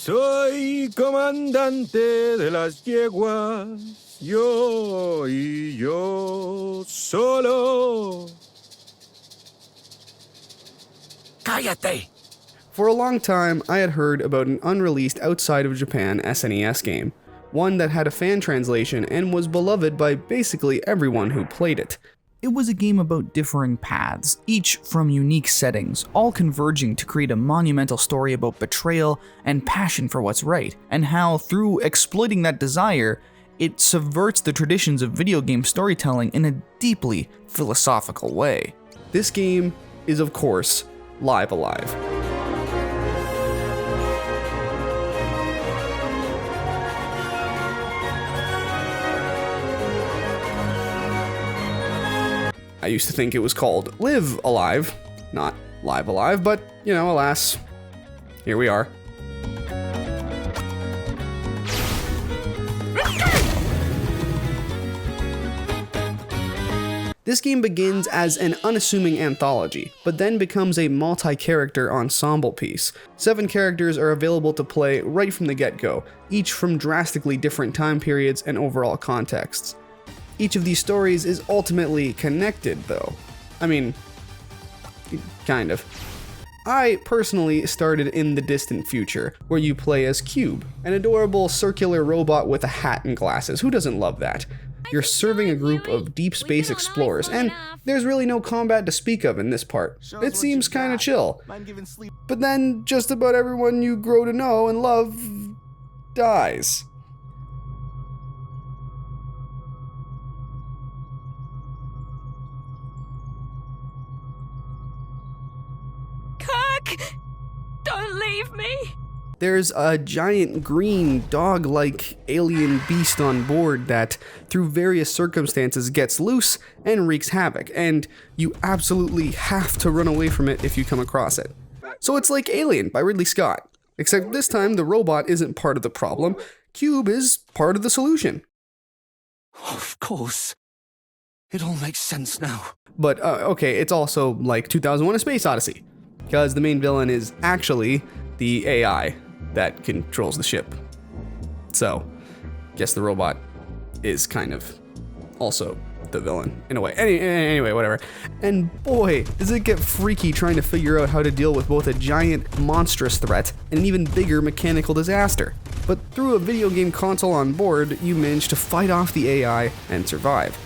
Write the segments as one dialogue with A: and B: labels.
A: Soy comandante de las yeguas, yo y yo solo.
B: Cállate!
C: For a long time, I had heard about an unreleased outside of Japan SNES game, one that had a fan translation and was beloved by basically everyone who played it.
D: It was a game about differing paths, each from unique settings, all converging to create a monumental story about betrayal and passion for what's right, and how, through exploiting that desire, it subverts the traditions of video game storytelling in a deeply philosophical way.
C: This game is, of course, Live Alive. I used to think it was called Live Alive, not Live Alive, but, you know, alas, here we are. This game begins as an unassuming anthology, but then becomes a multi-character ensemble piece. 7 characters are available to play right from the get-go, each from drastically different time periods and overall contexts. Each of these stories is ultimately connected, though. I mean, kind of. I personally started in the distant future, where you play as Cube, an adorable circular robot with a hat and glasses. Who doesn't love that? You're serving a group of deep space explorers, and there's really no combat to speak of in this part. It seems kinda chill. But then, just about everyone you grow to know and love dies.
E: Don't leave me!
C: There's a giant green dog-like alien beast on board that, through various circumstances, gets loose and wreaks havoc, and you absolutely have to run away from it if you come across it. So it's like Alien by Ridley Scott, except this time the robot isn't part of the problem, Cube is part of the solution.
B: Of course. It all makes sense now.
C: But, okay, it's also like 2001: A Space Odyssey, because the main villain is actually the AI that controls the ship. So, guess the robot is kind of also the villain, in a way. Anyway, whatever. And boy, does it get freaky trying to figure out how to deal with both a giant, monstrous threat and an even bigger mechanical disaster. But through a video game console on board, you manage to fight off the AI and survive.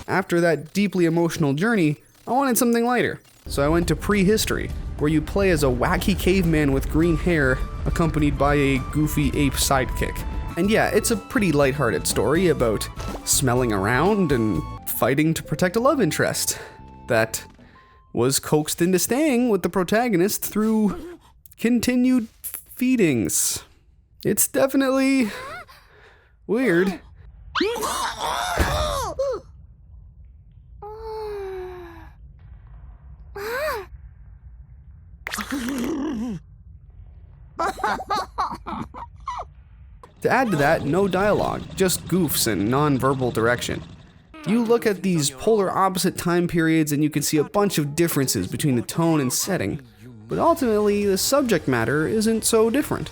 C: After that deeply emotional journey, I wanted something lighter, so I went to prehistory, where you play as a wacky caveman with green hair, accompanied by a goofy ape sidekick. And yeah, it's a pretty lighthearted story about smelling around and fighting to protect a love interest that was coaxed into staying with the protagonist through continued feedings. It's definitely weird. To add to that, no dialogue, just goofs and non-verbal direction. You look at these polar opposite time periods and you can see a bunch of differences between the tone and setting, but ultimately the subject matter isn't so different.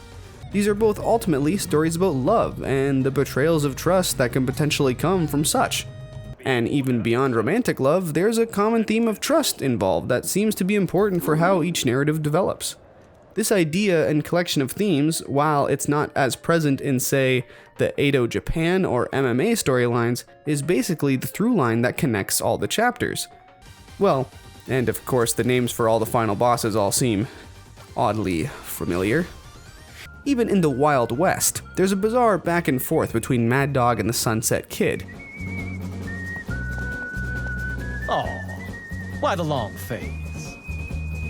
C: These are both ultimately stories about love and the betrayals of trust that can potentially come from such. And even beyond romantic love, there's a common theme of trust involved that seems to be important for how each narrative develops. This idea and collection of themes, while it's not as present in, say, the Edo Japan or MMA storylines, is basically the through line that connects all the chapters. Well, and of course the names for all the final bosses all seem oddly familiar. Even in the Wild West, there's a bizarre back and forth between Mad Dog and the Sunset Kid.
F: Oh, why the long face?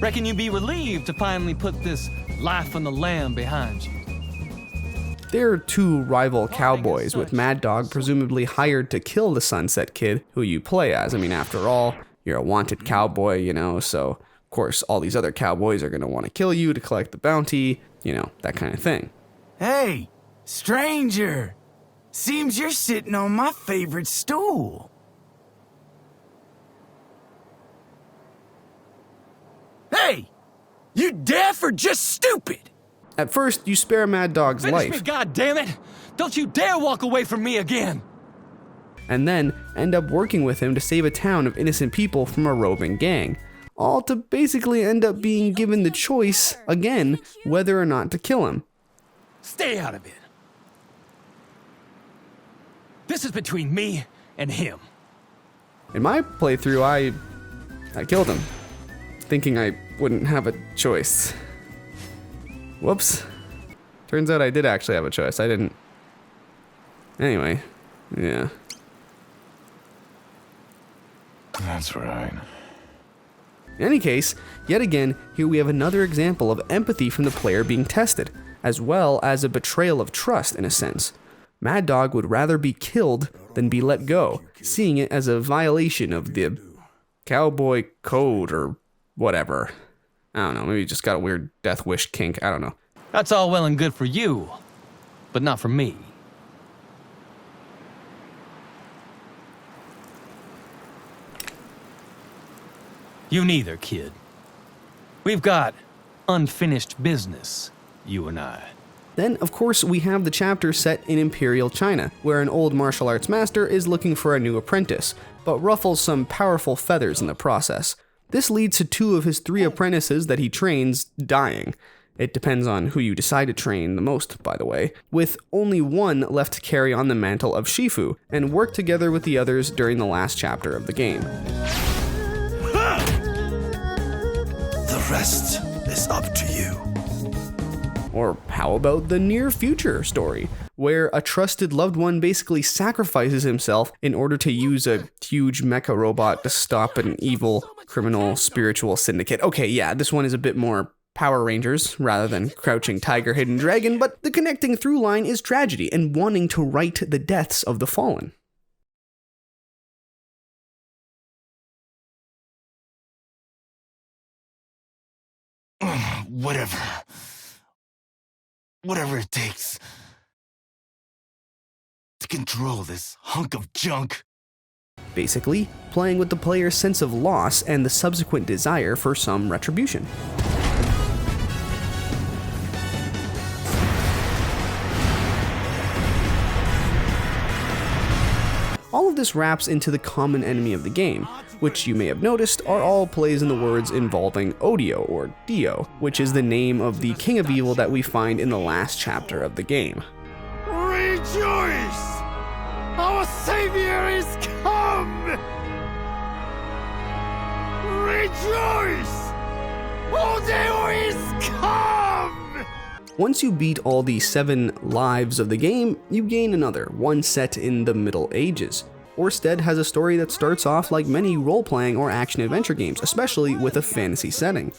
F: Reckon you'd be relieved to finally put this life on the lamb behind you.
C: They're two rival cowboys, with Mad Dog presumably hired to kill the Sunset Kid, who you play as. I mean, after all, you're a wanted cowboy, you know, so of course all these other cowboys are gonna want to kill you to collect the bounty, you know, that kind of thing.
G: Hey, stranger! Seems you're sitting on my favorite stool. Hey! You deaf or just stupid?
C: At first, you spare Mad Dog's
F: Finish
C: life,
F: me, goddammit! Don't you dare walk away from me again!
C: and then end up working with him to save a town of innocent people from a roving gang, all to basically end up being given the choice, again, whether or not to kill him.
F: Stay out of it. This is between me and him.
C: In my playthrough, I killed him, thinking I wouldn't have a choice. Whoops. Turns out I did actually have a choice. I didn't. Anyway, yeah.
H: That's right.
C: In any case, yet again, here we have another example of empathy from the player being tested, as well as a betrayal of trust in a sense. Mad Dog would rather be killed than be let go, seeing it as a violation of the cowboy code or whatever. I don't know, maybe he just got a weird death wish kink, I don't know.
F: That's all well and good for you, but not for me. You neither, kid. We've got unfinished business, you and I.
C: Then, of course, we have the chapter set in Imperial China, where an old martial arts master is looking for a new apprentice, but ruffles some powerful feathers in the process. This leads to 2 of his 3 apprentices that he trains dying. It depends on who you decide to train the most, by the way, with only 1 left to carry on the mantle of Shifu, and work together with the others during the last chapter of the game.
B: The rest is up to you.
C: Or how about the near future story, where a trusted loved one basically sacrifices himself in order to use a huge mecha robot to stop an evil, criminal, spiritual syndicate. Okay, yeah, this one is a bit more Power Rangers rather than Crouching Tiger, Hidden Dragon, but the connecting through line is tragedy and wanting to right the deaths of the fallen.
G: Whatever it takes to control this hunk of junk.
C: Basically, playing with the player's sense of loss and the subsequent desire for some retribution. All of this wraps into the common enemy of the game, which you may have noticed are all plays in the words involving Odio or Dio, which is the name of the King of Evil that we find in the last chapter of the game.
G: Rejoice! Our savior is come! Rejoice! Odio is come!
C: Once you beat all the 7 lives of the game, you gain another, one set in the Middle Ages. Orsted has a story that starts off like many role-playing or action-adventure games, especially with a fantasy setting.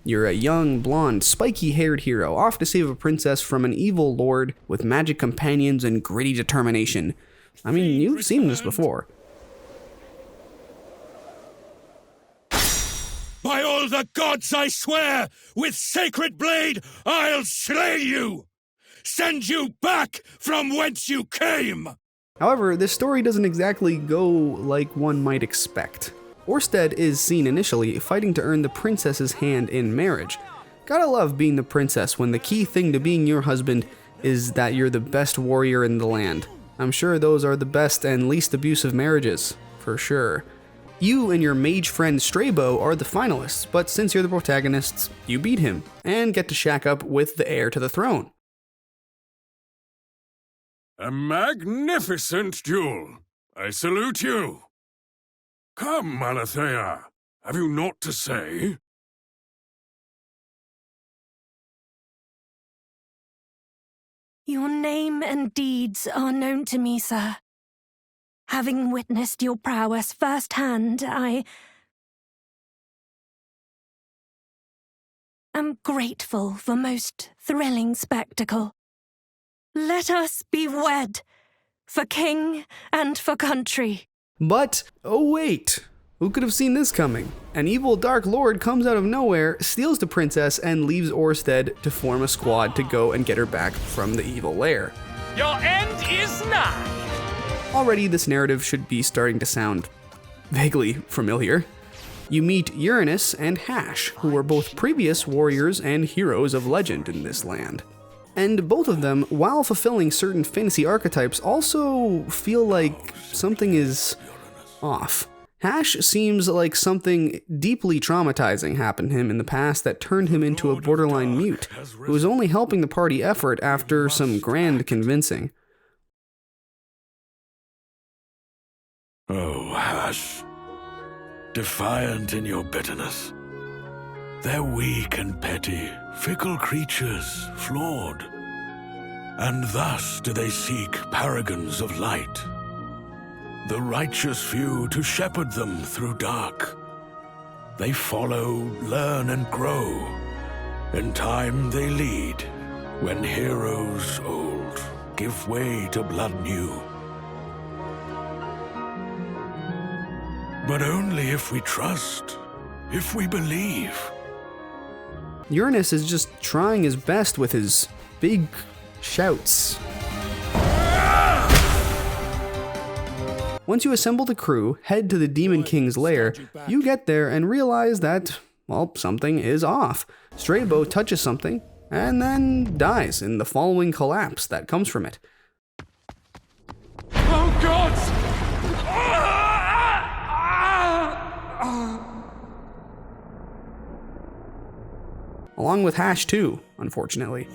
C: You're a young, blonde, spiky-haired hero off to save a princess from an evil lord with magic companions and gritty determination. I mean, you've seen this before.
A: By all the gods I swear, with sacred blade I'll slay you! Send you back from whence you came!
C: However, this story doesn't exactly go like one might expect. Orsted is seen initially fighting to earn the princess's hand in marriage. Gotta love being the princess when the key thing to being your husband is that you're the best warrior in the land. I'm sure those are the best and least abusive marriages, for sure. You and your mage friend Straybo are the finalists, but since you're the protagonists, you beat him, and get to shack up with the heir to the throne.
A: A magnificent duel. I salute you. Come, Malathea. Have you naught to say?
E: Your name and deeds are known to me, sir. Having witnessed your prowess firsthand, I am grateful for most thrilling spectacle. Let us be wed, for king and for country.
C: But, oh wait, who could have seen this coming? An evil Dark Lord comes out of nowhere, steals the princess, and leaves Orsted to form a squad to go and get her back from the evil lair.
F: Your end is nigh!
C: Already this narrative should be starting to sound vaguely familiar. You meet Uranus and Hash, who were both previous warriors and heroes of legend in this land. And both of them, while fulfilling certain fantasy archetypes, also feel like something is off. Hash seems like something deeply traumatizing happened to him in the past that turned him into a borderline mute, who was only helping the party effort after some grand convincing.
H: Oh, Hash. Defiant in your bitterness. They're weak and petty, fickle creatures, flawed. And thus do they seek paragons of light. The righteous few to shepherd them through dark. They follow, learn, and grow. In time they lead, when heroes old give way to blood new. But only if we trust, if we believe.
C: Uranus is just trying his best with his big shouts. Once you assemble the crew, head to the Demon King's lair, you get there and realize that, well, something is off. Strabo touches something, and then dies in the following collapse that comes from it.
A: Oh, gods!
C: Along with Hash too, unfortunately.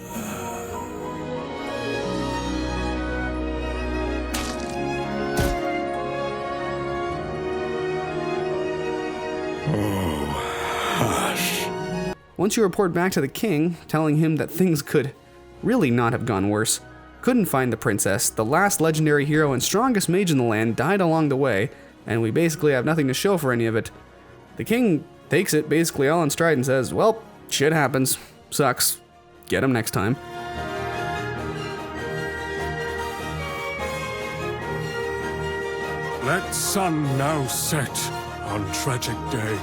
C: Once you report back to the king, telling him that things could really not have gone worse, couldn't find the princess, the last legendary hero and strongest mage in the land died along the way, and we basically have nothing to show for any of it, the king takes it basically all in stride and says, well, shit happens. Sucks. Get him next time.
A: Let sun now set on tragic day.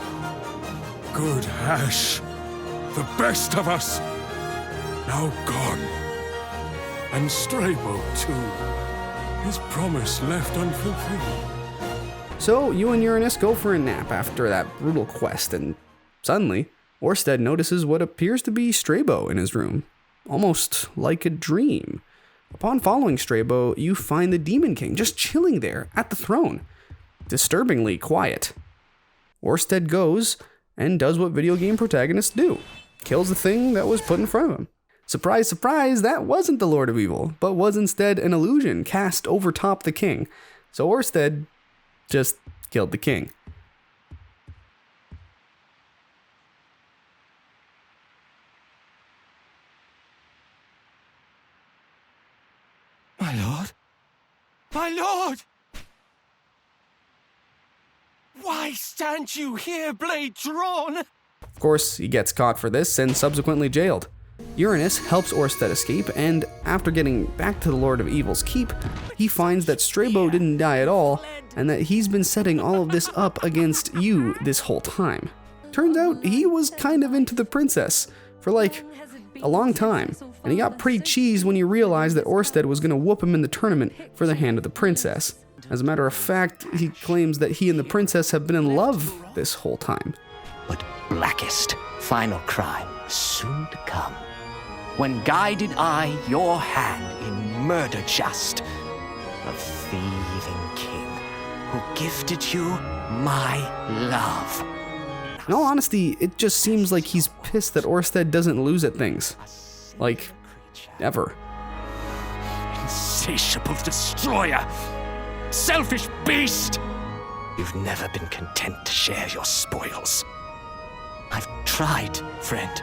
A: Good Hash, the best of us, now gone. And Strabo too, his promise left unfulfilled.
C: So you and Uranus go for a nap after that brutal quest, and suddenly, Orsted notices what appears to be Strabo in his room, almost like a dream. Upon following Strabo, you find the Demon King just chilling there at the throne, disturbingly quiet. Orsted goes and does what video game protagonists do, kills the thing that was put in front of him. Surprise, surprise, that wasn't the Lord of Evil, but was instead an illusion cast over top the king. So Orsted just killed the king.
B: My lord? My lord! Why stand you here, blade drawn?
C: Of course, he gets caught for this and subsequently jailed. Uranus helps Orsted escape, and after getting back to the Lord of Evil's keep, he finds that Strabo didn't die at all, and that he's been setting all of this up against you this whole time. Turns out he was kind of into the princess for like a long time, and he got pretty cheesed when he realized that Orsted was going to whoop him in the tournament for the hand of the princess. As a matter of fact, he claims that he and the princess have been in love this whole time.
I: But blackest, final crime is soon to come, when guided I your hand in murder just, a thieving king who gifted you my love.
C: In all honesty, it just seems like he's pissed that Orsted doesn't lose at things. Like, ever.
I: Insatiable destroyer! Selfish beast! You've never been content to share your spoils. I've tried, friend.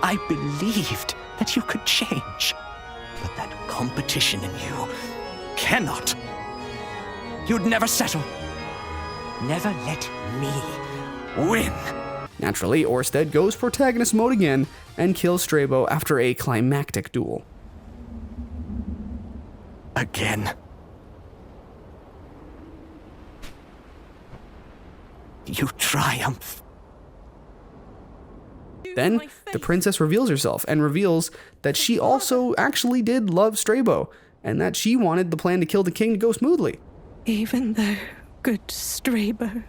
I: I believed that you could change. But that competition in you cannot. You'd never settle. Never let me win.
C: Naturally, Orsted goes protagonist mode again and kills Strabo after a climactic duel.
I: Again. You triumph.
C: Then, the princess reveals herself and reveals that she also actually did love Strabo, and that she wanted the plan to kill the king to go smoothly.
E: Even though good Strabo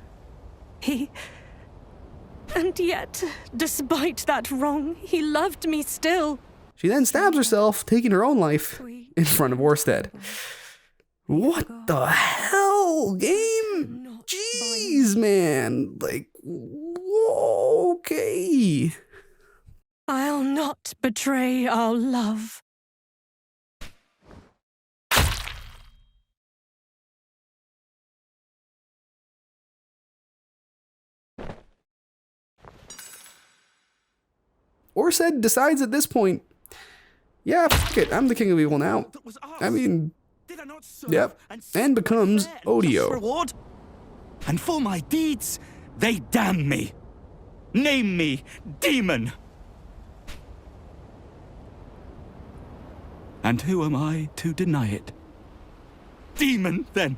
E: And yet, despite that wrong, he loved me still.
C: She then stabs herself, taking her own life in front of Orsted. What the hell, game? Jeez, man. Like, okay.
E: I'll not betray our love.
C: Orsted decides at this point, yeah, fuck it, I'm the king of evil now. I mean, yep, and becomes Odio.
B: Reward? And for my deeds, they damn me. Name me demon. And who am I to deny it? Demon, then.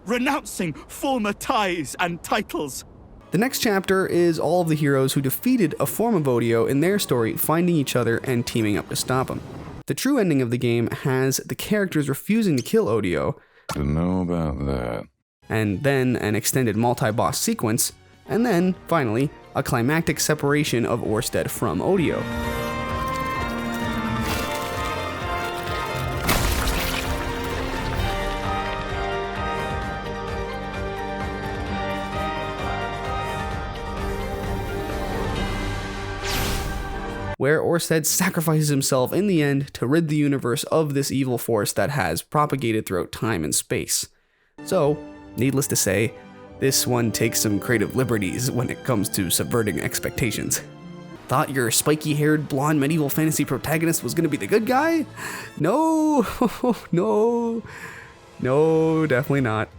B: Renouncing former ties and titles.
C: The next chapter is all of the heroes who defeated a form of Odio in their story finding each other and teaming up to stop him. The true ending of the game has the characters refusing to kill Odio.
J: Don't know about that.
C: And then an extended multi-boss sequence, and then, finally, a climactic separation of Orsted from Odio. Where Orsted sacrifices himself in the end to rid the universe of this evil force that has propagated throughout time and space. So, needless to say, this one takes some creative liberties when it comes to subverting expectations. Thought your spiky-haired, blonde medieval fantasy protagonist was gonna be the good guy? No, no, definitely not.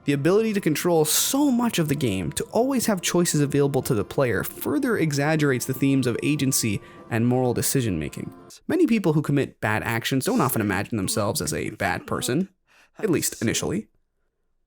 C: The ability to control so much of the game, to always have choices available to the player, further exaggerates the themes of agency and moral decision making. Many people who commit bad actions don't often imagine themselves as a bad person, at least initially.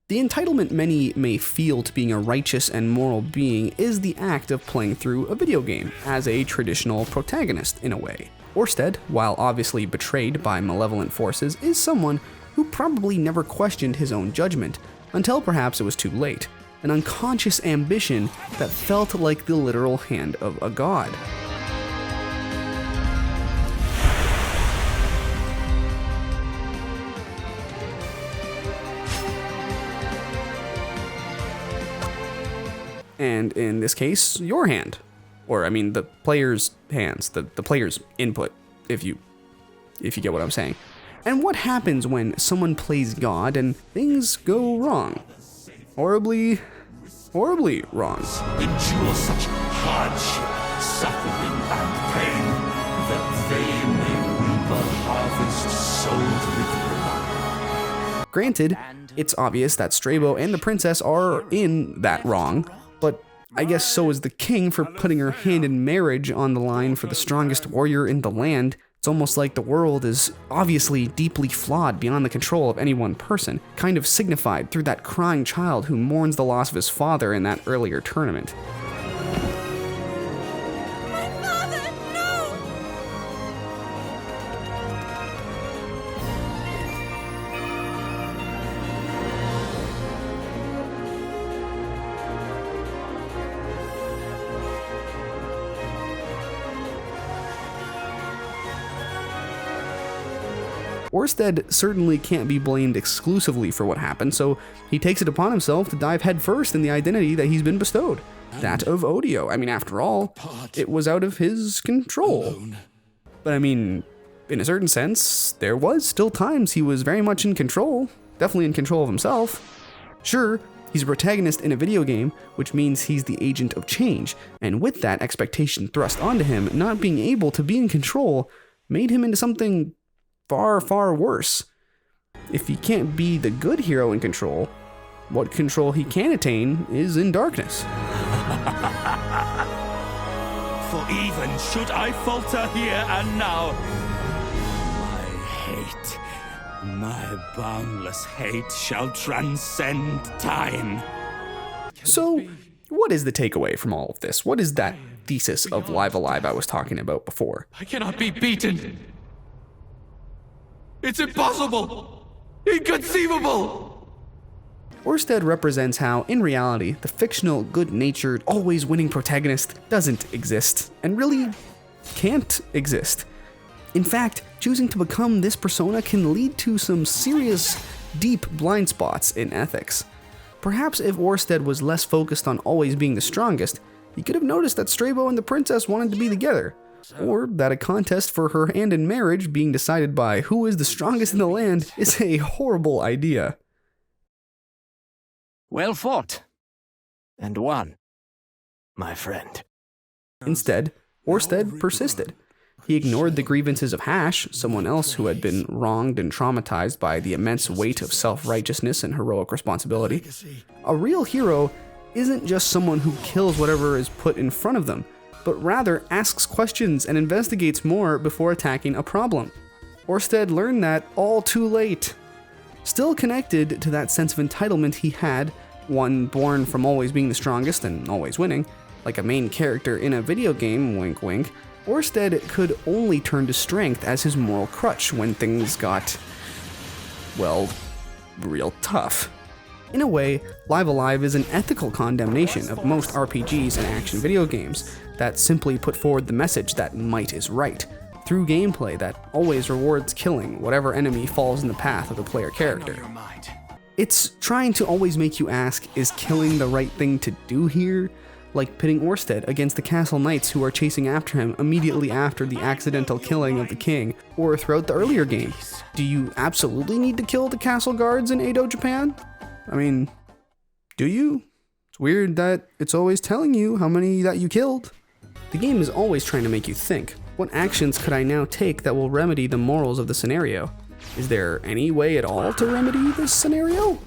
C: The entitlement many may feel to being a righteous and moral being is the act of playing through a video game as a traditional protagonist in a way. Orsted, while obviously betrayed by malevolent forces, is someone who probably never questioned his own judgment, until perhaps it was too late, an unconscious ambition that felt like the literal hand of a god. And in this case, your hand. Or, I mean, the player's hands, the player's input, if you get what I'm saying. And what happens when someone plays God and things go wrong? Horribly, horribly wrong.
H: Endure such hardship, suffering, and pain, that they may reap a harvest sold with blood.
C: Granted, it's obvious that Strabo and the princess are in that wrong, but I guess so is the king for putting her hand in marriage on the line for the strongest warrior in the land. It's almost like the world is obviously deeply flawed beyond the control of any one person, kind of signified through that crying child who mourns the loss of his father in that earlier tournament.
E: My father, no!
C: Orsted certainly can't be blamed exclusively for what happened, so he takes it upon himself to dive headfirst in the identity that he's been bestowed, that of Odio. I mean, after all, it was out of his control. But I mean, in a certain sense, there was still times he was very much in control, definitely in control of himself. Sure, he's a protagonist in a video game, which means he's the agent of change, and with that expectation thrust onto him, not being able to be in control made him into something far, far worse. If he can't be the good hero in control, what control he can attain is in darkness.
B: For even should I falter here and now, my boundless hate shall transcend time.
C: So, what is the takeaway from all of this? What is that thesis of Live Alive I was talking about before?
F: I cannot be beaten. It's impossible! Inconceivable!
C: Orsted represents how, in reality, the fictional, good-natured, always-winning protagonist doesn't exist, and really can't exist. In fact, choosing to become this persona can lead to some serious, deep blind spots in ethics. Perhaps if Orsted was less focused on always being the strongest, he could have noticed that Strabo and the princess wanted to be together, or that a contest for her hand in marriage being decided by who is the strongest in the land is a horrible idea.
I: Well fought. And won, my friend.
C: Instead, Orsted persisted. He ignored the grievances of Hash, someone else who had been wronged and traumatized by the immense weight of self-righteousness and heroic responsibility. A real hero isn't just someone who kills whatever is put in front of them, but rather asks questions and investigates more before attacking a problem. Orsted learned that all too late. Still connected to that sense of entitlement he had, one born from always being the strongest and always winning, like a main character in a video game, wink wink, Orsted could only turn to strength as his moral crutch when things got, well, real tough. In a way, Live Alive is an ethical condemnation of most RPGs and action video games that simply put forward the message that might is right, through gameplay that always rewards killing whatever enemy falls in the path of the player character. It's trying to always make you ask, is killing the right thing to do here? Like pitting Orsted against the castle knights who are chasing after him immediately after the accidental killing of the king, or throughout the earlier game. Do you absolutely need to kill the castle guards in Edo, Japan? I mean, do you? It's weird that it's always telling you how many that you killed. The game is always trying to make you think, what actions could I now take that will remedy the morals of the scenario? Is there any way at all to remedy this scenario?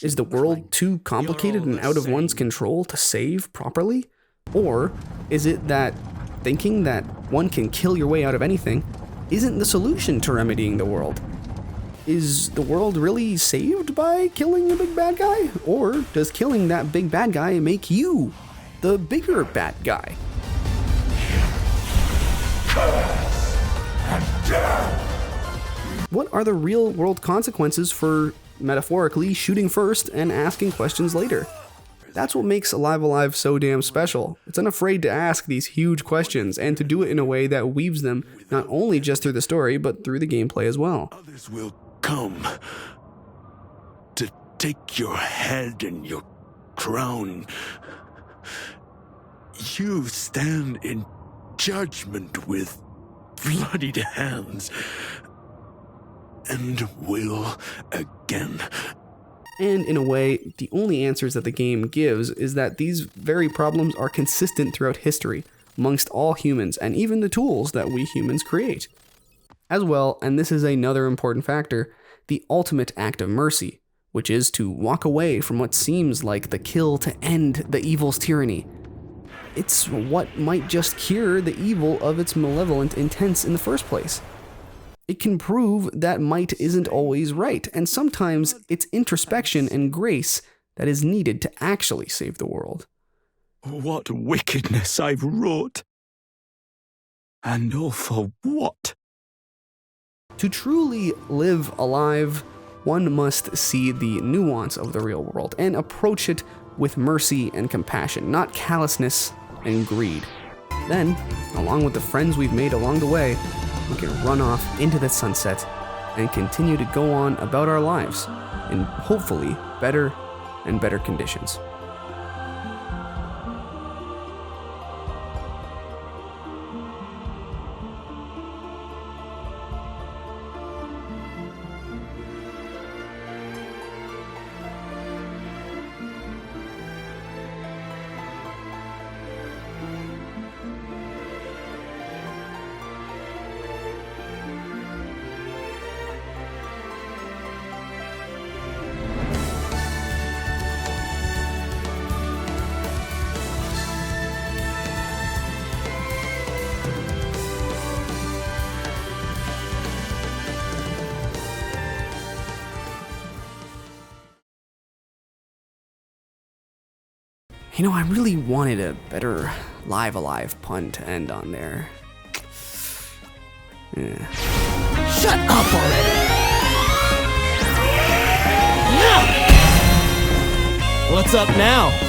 C: Is the world too complicated and out of one's control to save properly? Or is it that thinking that one can kill your way out of anything isn't the solution to remedying the world? Is the world really saved by killing the big bad guy? Or does killing that big bad guy make you the bigger bad guy? What are the real world consequences for, metaphorically, shooting first and asking questions later? That's what makes Live Alive so damn special. It's unafraid to ask these huge questions and to do it in a way that weaves them not only just through the story, but through the gameplay as well.
H: Others will come to take your head and your crown. You stand in judgment with bloodied hands and will again.
C: And in a way, the only answers that the game gives is that these very problems are consistent throughout history, amongst all humans, and even the tools that we humans create. As well, and this is another important factor, the ultimate act of mercy, which is to walk away from what seems like the kill to end the evil's tyranny. It's what might just cure the evil of its malevolent intents in the first place. It can prove that might isn't always right, and sometimes it's introspection and grace that is needed to actually save the world.
B: What wickedness I've wrought! And all for what?
C: To truly live alive, one must see the nuance of the real world and approach it with mercy and compassion, not callousness and greed. Then, along with the friends we've made along the way, we can run off into the sunset and continue to go on about our lives in hopefully better and better conditions. You know, I really wanted a better Live Alive pun to end on there. Yeah. Shut up already! No!
K: What's up now?